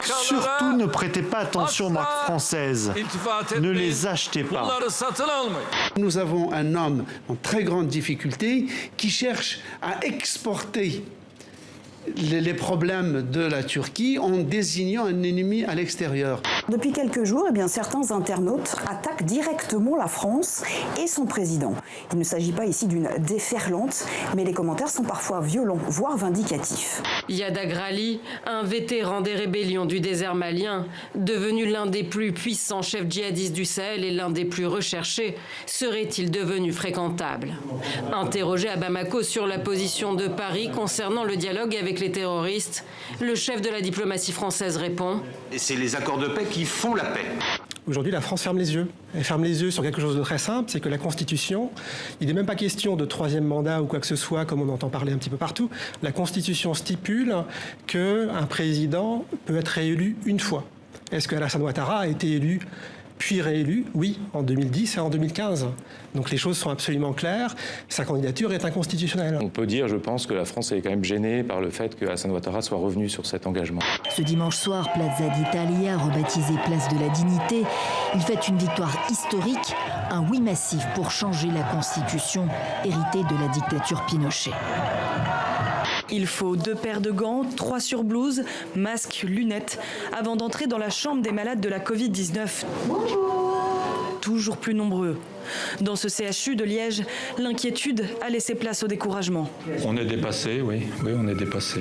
Surtout ne prêtez pas attention aux marques françaises. Ne les achetez pas. Nous avons un homme en très grande difficulté qui cherche à exporter les problèmes de la Turquie en désignant un ennemi à l'extérieur. Depuis quelques jours, certains internautes attaquent directement la France et son président. Il ne s'agit pas ici d'une déferlante, mais les commentaires sont parfois violents, voire vindicatifs. Yad Agrali, un vétéran des rébellions du désert malien, devenu l'un des plus puissants chefs djihadistes du Sahel et l'un des plus recherchés, serait-il devenu fréquentable? Interrogé à Bamako sur la position de Paris concernant le dialogue avec les terroristes, le chef de la diplomatie française répond: c'est les accords de paix qui font la paix. Aujourd'hui, la France ferme les yeux. Elle ferme les yeux sur quelque chose de très simple, c'est que la Constitution, il n'est même pas question de troisième mandat ou quoi que ce soit, comme on entend parler un petit peu partout. La Constitution stipule qu'un président peut être réélu une fois. Est-ce que Alassane Ouattara a été élu puis réélu? Oui, en 2010 et en 2015. Donc les choses sont absolument claires. Sa candidature est inconstitutionnelle. On peut dire, je pense, que la France est quand même gênée par le fait que Alassane Ouattara soit revenu sur cet engagement. Ce dimanche soir, Plaza d'Italia, rebaptisée Place de la Dignité, il fait une victoire historique, un oui massif pour changer la Constitution héritée de la dictature Pinochet. Il faut 2 paires de gants, 3 surblouses, masques, lunettes, avant d'entrer dans la chambre des malades de la Covid-19. Toujours plus nombreux. Dans ce CHU de Liège, l'inquiétude a laissé place au découragement. On est dépassé, oui, on est dépassé,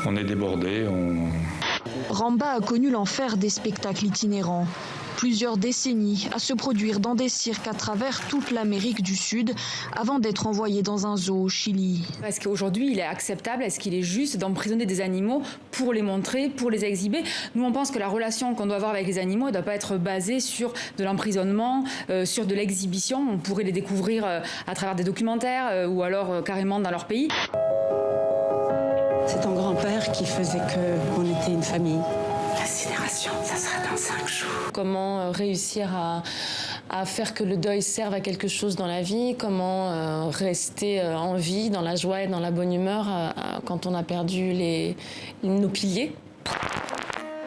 on est débordé. Ramba a connu l'enfer des spectacles itinérants. Plusieurs décennies à se produire dans des cirques à travers toute l'Amérique du Sud avant d'être envoyé dans un zoo au Chili. Est-ce qu'aujourd'hui il est acceptable, est-ce qu'il est juste d'emprisonner des animaux pour les montrer, pour les exhiber? Nous on pense que la relation qu'on doit avoir avec les animaux ne doit pas être basée sur de l'emprisonnement, sur de l'exhibition. On pourrait les découvrir à travers des documentaires ou alors carrément dans leur pays. C'est ton grand-père qui faisait qu'on était une famille. L'incinération, ça sera dans 5 jours. Comment réussir à faire que le deuil serve à quelque chose dans la vie? Comment rester en vie, dans la joie et dans la bonne humeur quand on a perdu nos piliers?